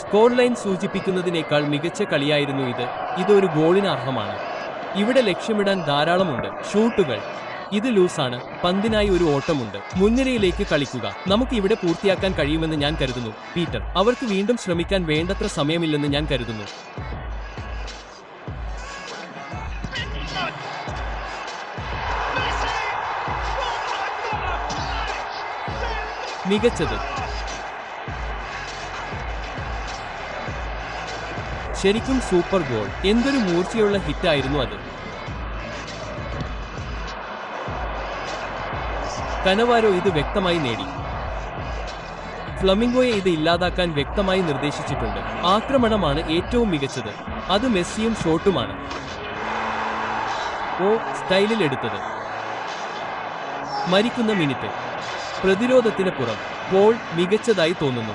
Score line സൂചിപ്പിക്കുന്നതിനേക്കാൾ മികച്ച കളിയായിരുന്നു ഇത്. ഇതൊരു ഗോളിന് അർഹമാണ്. ഇവിടെ ലക്ഷ്യമിടാൻ ധാരാളമുണ്ട്. ഷൂട്ടുകൾ. ഇത് ലൂസാണ്. പന്തിനായി ഒരു ഓട്ടമുണ്ട്. മുൻനിരയിലേക്ക് കളിക്കുക. നമുക്ക് ഇവിടെ പൂർത്തിയാക്കാൻ കഴിയുമെന്ന് ഞാൻ കരുതുന്നു. പീറ്റർ, അവർക്ക് വീണ്ടും ശ്രമിക്കാൻ വേണ്ടത്ര സമയമില്ലെന്ന് ഞാൻ കരുതുന്നു. മികച്ചത്. ശരിക്കും സൂപ്പർ ഗോൾ. എന്തൊരു മൂർച്ചയുള്ള ഹിറ്റായിരുന്നു അത്. കനവാരോ ഇത് വ്യക്തമായി നേടി. ഫ്ലമിംഗോയെ ഇത് ഇല്ലാതാക്കാൻ വ്യക്തമായി നിർദ്ദേശിച്ചിട്ടുണ്ട്. ആക്രമണമാണ് ഏറ്റവും മികച്ചത്. അത് മെസ്സിയും ഷോട്ടുമാണ്. ഓ, സ്റ്റൈലിൽ എടുത്തത്. മരിക്കുന്ന മിനിറ്റ്. പ്രതിരോധത്തിന് പുറം. ഗോൾ മികച്ചതായി തോന്നുന്നു.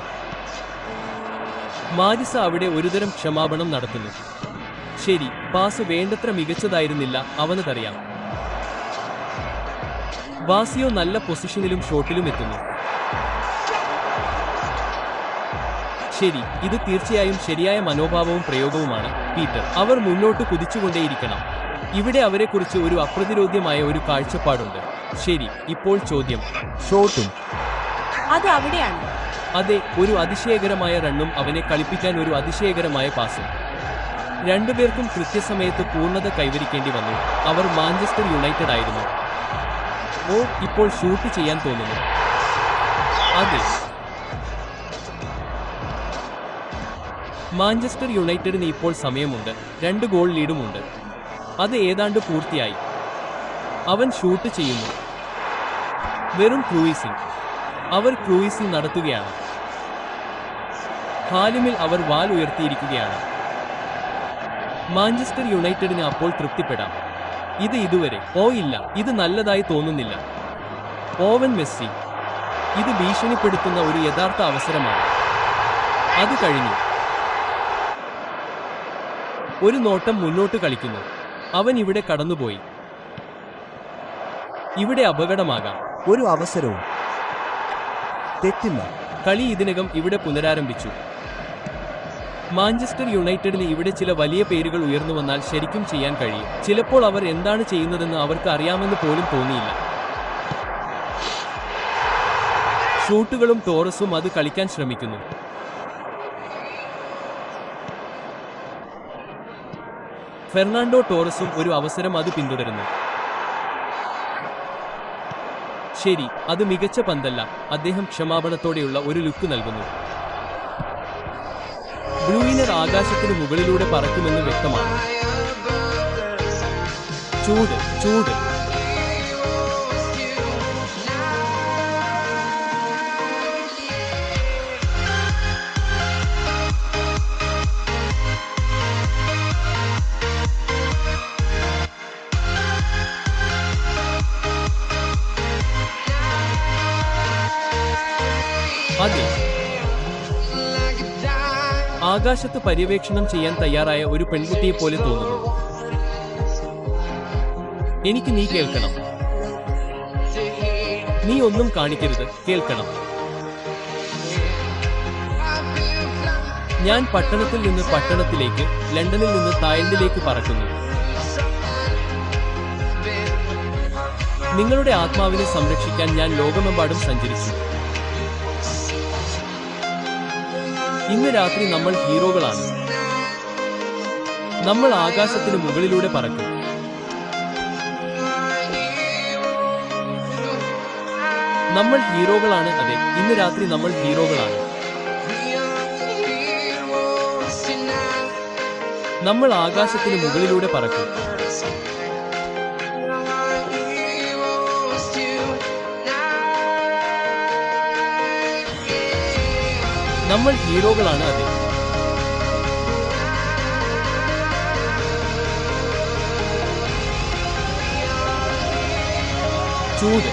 മാരിസ അവിടെ ഒരുതരം ക്ഷമാപണം നടത്തുന്നു. ശരി, പാസ് വേണ്ടത്ര മികച്ചതായിരുന്നില്ല, അവനതറിയാം. വാസിയോ നല്ല പൊസിഷനിലും ഷോട്ടിലും എത്തുന്നു. ശരി, ഇത് തീർച്ചയായും ശരിയായ മനോഭാവവും പ്രയോഗവുമാണ്. പീറ്റർ, അവർ മുന്നോട്ട് കുതിച്ചുകൊണ്ടേയിരിക്കണം. ഇവിടെ അവരെക്കുറിച്ച് ഒരു അപ്രതിരോധ്യമായ ഒരു കാഴ്ചപ്പാടുണ്ട്. ശരി, ഇപ്പോൾ ചോദ്യം. ഷോട്ടും. അത് അവിടെയാണ്. അതെ, ഒരു അതിശയകരമായ റണ്ണും അവനെ കളിപ്പിക്കാൻ ഒരു അതിശയകരമായ പാസും. രണ്ടുപേർക്കും കൃത്യസമയത്ത് പൂർണ്ണത കൈവരിക്കേണ്ടി വന്നു. അവർ മാഞ്ചസ്റ്റർ യുണൈറ്റഡ് ആയിരുന്നു. ഓ, ഇപ്പോൾ ഷൂട്ട് ചെയ്യാൻ തോന്നുന്നു. അതെ, മാഞ്ചസ്റ്റർ യുണൈറ്റഡിന് ഇപ്പോൾ സമയമുണ്ട്. 2 ഗോൾ ലീഡുമുണ്ട്. അത് ഏതാണ്ട് പൂർത്തിയായി. അവൻ ഷൂട്ട് ചെയ്യുന്നു. വെറും ക്രൂയിസിംഗ്. അവർ ക്രൂയിസിംഗ് നടത്തുകയാണ്. ഹാലിമിൽ അവർ വാൽ ഉയർത്തിയിരിക്കുകയാണ്. മാഞ്ചസ്റ്റർ യുണൈറ്റഡിന് അപ്പോൾ തൃപ്തിപ്പെടാം. ഇത് ഇതുവരെ. ഓ ഇല്ല, ഇത് നല്ലതായി തോന്നുന്നില്ല. Oven messy. ഇത് ഭീഷണിപ്പെടുത്തുന്ന ഒരു യഥാർത്ഥ അവസരമാണ്. അത് കഴിഞ്ഞു. ഒരു നോട്ടം മുന്നോട്ട് കളിക്കുന്നു. അവൻ ഇവിടെ കടന്നുപോയി. ഇവിടെ അപകടമാകാം. ഒരു അവസരവും തെറ്റില്ല. കളി ഇതിനകം ഇവിടെ പുനരാരംഭിച്ചു. മാഞ്ചസ്റ്റർ യുണൈറ്റഡിന് ഇവിടെ ചില വലിയ പേരുകൾ ഉയർന്നു വന്നാൽ ശരിക്കും ചെയ്യാൻ കഴിയും. ചിലപ്പോൾ അവർ എന്താണ് ചെയ്യുന്നതെന്ന് അവർക്ക് അറിയാമെന്ന് പോലും തോന്നിയില്ല. ഷൂട്ടുകളും ടോറസും അത് കളിക്കാൻ ശ്രമിക്കുന്നു. ഫെർണാണ്ടോ ടോറസും ഒരു അവസരം അത് പിന്തുടരുന്നു. ശരി, അത് മികച്ച പന്തല്ല. അദ്ദേഹം ക്ഷമാപണത്തോടെയുള്ള ഒരു ലുക്ക് നൽകുന്നു. ബ്രൂയിനർ ആകാശത്തിന് മുകളിലൂടെ പറക്കുമെന്ന് വ്യക്തമാണ്. ചൂട്, ചൂട്. അതെ, ആകാശത്ത് പര്യവേക്ഷണം ചെയ്യാൻ തയ്യാറായ ഒരു പെൺകുട്ടിയെ പോലെ തോന്നുന്നു. എനിക്ക് നീ കേൾക്കണം. നീ ഒന്നും കാണിക്കരുത്, കേൾക്കണം. ഞാൻ പട്ടണത്തിൽ നിന്ന് പട്ടണത്തിലേക്ക്, ലണ്ടനിൽ നിന്ന് തായ്ലൻഡിലേക്ക് പറക്കുന്നു. നിങ്ങളുടെ ആത്മാവിനെ സംരക്ഷിക്കാൻ ഞാൻ ലോകമെമ്പാടും സഞ്ചരിച്ചു. ഇന്ന് രാത്രി നമ്മൾ ഹീറോകളാണ്. നമ്മൾ ആകാശത്തിന് മുകളിലൂടെ പറക്കും. നമ്മൾ ഹീറോകളാണ്. അതെ, ഇന്ന് രാത്രി നമ്മൾ ഹീറോകളാണ്. നമ്മൾ ആകാശത്തിന് മുകളിലൂടെ പറക്കും. നമ്മൾ ഹീറോകളാണ്. അതെ, ചൂട്.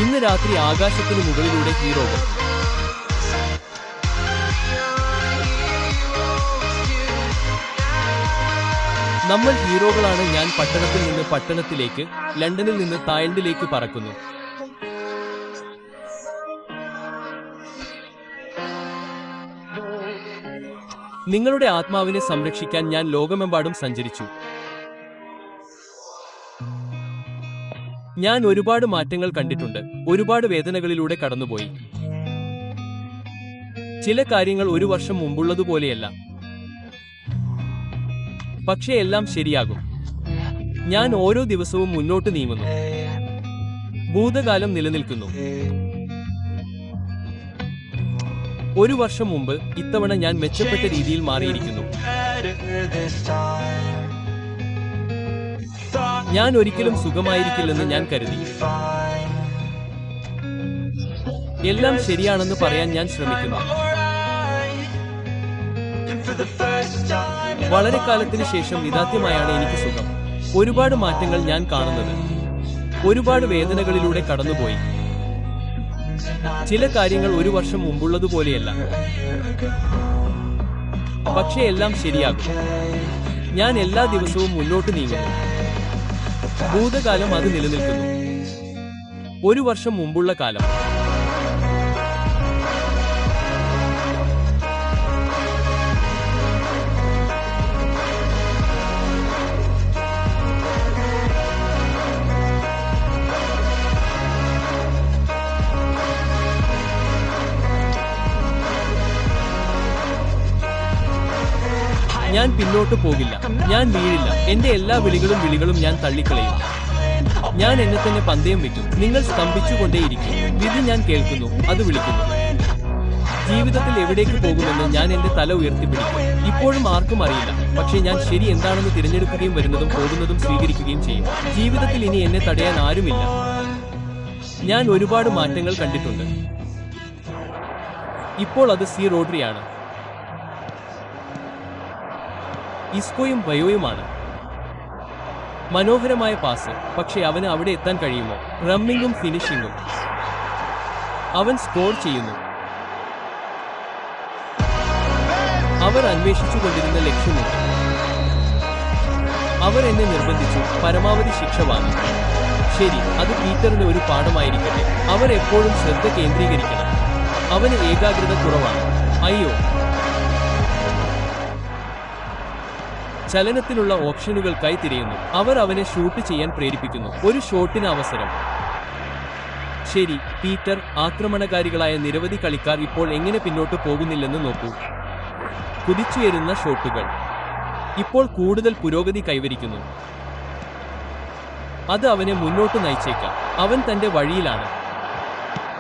ഇന്ന് രാത്രി ആകാശത്തിന് മുകളിലൂടെ ഹീറോകൾ. നമ്മൾ ഹീറോകളാണ്. ഞാൻ പട്ടണത്തിൽ നിന്ന് പട്ടണത്തിലേക്ക്, ലണ്ടനിൽ നിന്ന് തായ്ലൻഡിലേക്ക് പറക്കുന്നു. നിങ്ങളുടെ ആത്മാവിനെ സംരക്ഷിക്കാൻ ഞാൻ ലോകമെമ്പാടും സഞ്ചരിച്ചു. ഞാൻ ഒരുപാട് മാറ്റങ്ങൾ കണ്ടിട്ടുണ്ട്, ഒരുപാട് വേദനകളിലൂടെ കടന്നുപോയി. ചില കാര്യങ്ങൾ ഒരു വർഷം മുമ്പുള്ളതുപോലെയല്ല, പക്ഷേ എല്ലാം ശരിയാകും. ഞാൻ ഓരോ ദിവസവും മുന്നോട്ട് നീങ്ങുന്നു. ഭൂതകാലം നിലനിൽക്കുന്നു. ഒരു വർഷം മുമ്പ് ഇത്തവണ ഞാൻ മെച്ചപ്പെട്ട രീതിയിൽ മാറിയിരിക്കുന്നു. ഞാൻ ഒരിക്കലും സുഖമായിരിക്കില്ലെന്ന് ഞാൻ കരുതി. എല്ലാം ശരിയാണെന്ന് പറയാൻ ഞാൻ ശ്രമിക്കുന്നു. വളരെ കാലത്തിന് ശേഷം ഇതാദ്യമായാണ് എനിക്ക് സുഖം. ഒരുപാട് മാറ്റങ്ങൾ ഞാൻ കാണുന്നത്. ഒരുപാട് വേദനകളിലൂടെ കടന്നുപോയി. ചില കാര്യങ്ങൾ ഒരു വർഷം മുമ്പുള്ളതുപോലെയല്ല, പക്ഷേ എല്ലാം ശരിയാകും. ഞാൻ എല്ലാ ദിവസവും മുന്നോട്ട് നീങ്ങുന്നു. ഭൂതകാലം അത് നിലനിൽക്കുന്നു. ഒരു വർഷം മുമ്പുള്ള കാലം. ഞാൻ പിന്നോട്ട് പോകില്ല. ഞാൻ വീഴില്ല. എന്റെ എല്ലാ വിളികളും ഞാൻ തള്ളിക്കളയും. ഞാൻ എന്നെ തന്നെ പന്തയം വെക്കും. നിങ്ങൾ സ്തംഭിച്ചുകൊണ്ടേയിരിക്കും. വിധി ഞാൻ കേൾക്കുന്നു, അത് വിളിക്കുന്നു. ജീവിതത്തിൽ എവിടേക്ക് പോകുമെന്ന് ഞാൻ എന്റെ തല ഉയർത്തിപ്പിടിക്കും. ഇപ്പോഴും ആർക്കും അറിയില്ല, പക്ഷേ ഞാൻ ശരി എന്താണെന്ന് തിരഞ്ഞെടുക്കുകയും വരുന്നതും പോകുന്നതും സ്വീകരിക്കുകയും ചെയ്യും. ജീവിതത്തിൽ ഇനി എന്നെ തടയാൻ ആരുമില്ല. ഞാൻ ഒരുപാട് മാറ്റങ്ങൾ കണ്ടിട്ടുണ്ട്. ഇപ്പോൾ അത് സി റോഡ്രിയാണ്. ഇസ്കോയും വയോയുമാണ്. മനോഹരമായ പാസ്, പക്ഷേ അവന് അവിടെ എത്താൻ കഴിയുമോ? റമ്മിങ്ങും ഫിനിഷിങ്ങും. അവൻ സ്കോർ ചെയ്യുന്നു. അവർ അന്വേഷിച്ചുകൊണ്ടിരുന്ന ലക്ഷ്യമുണ്ട്. അവർ എന്നെ നിർബന്ധിച്ചു. പരമാവധി ശിക്ഷ വാങ്ങി. ശരി, അത് പീറ്ററിന് ഒരു പാഠമായിരിക്കട്ടെ. അവർ എപ്പോഴും ശ്രദ്ധ കേന്ദ്രീകരിക്കണം. അവന് ഏകാഗ്രത കുറവാണ്. അയ്യോ. ചലനത്തിനുള്ള ഓപ്ഷനുകൾക്കായി തിരയുന്നു. അവർ അവനെ ഷൂട്ട് ചെയ്യാൻ പ്രേരിപ്പിക്കുന്നു. ഒരു ഷോട്ടിന് അവസരം. ശരി, പീറ്റർ. ആക്രമണകാരികളായ നിരവധി കളിക്കാർ ഇപ്പോൾ എങ്ങനെ പിന്നോട്ട് പോകുന്നില്ലെന്ന് നോക്കൂ. കുതിച്ചുയരുന്ന ഷോട്ടുകൾ. ഇപ്പോൾ കൂടുതൽ പുരോഗതി കൈവരിക്കുന്നു. അത് അവനെ മുന്നോട്ട് നയിച്ചേക്കാം. അവൻ തന്റെ വഴിയിലാണ്.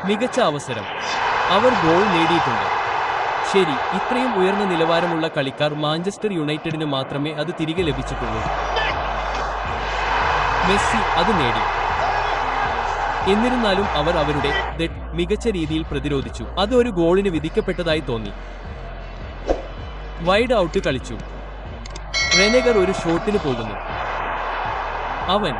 മികച്ച അവസരം. അവർ ഗോൾ നേടിയിട്ടുണ്ട്. ശരി, ഇത്രയും ഉയർന്ന നിലവാരമുള്ള കളിക്കാർ മാഞ്ചസ്റ്റർ യുണൈറ്റഡിന് മാത്രമേ അത് തിരികെ ലഭിച്ചിട്ടുള്ളൂ. മെസ്സി അത് നേടി. എന്നിരുന്നാലും അവർ അവരുടെ മികച്ച രീതിയിൽ പ്രതിരോധിച്ചു. അത് ഒരു ഗോളിന് വിധിക്കപ്പെട്ടതായി തോന്നി. വൈഡ് ഔട്ട് കളിച്ചു. റെനെഗർ ഒരു ഷോട്ടിന് പോകുന്നു. അവൻ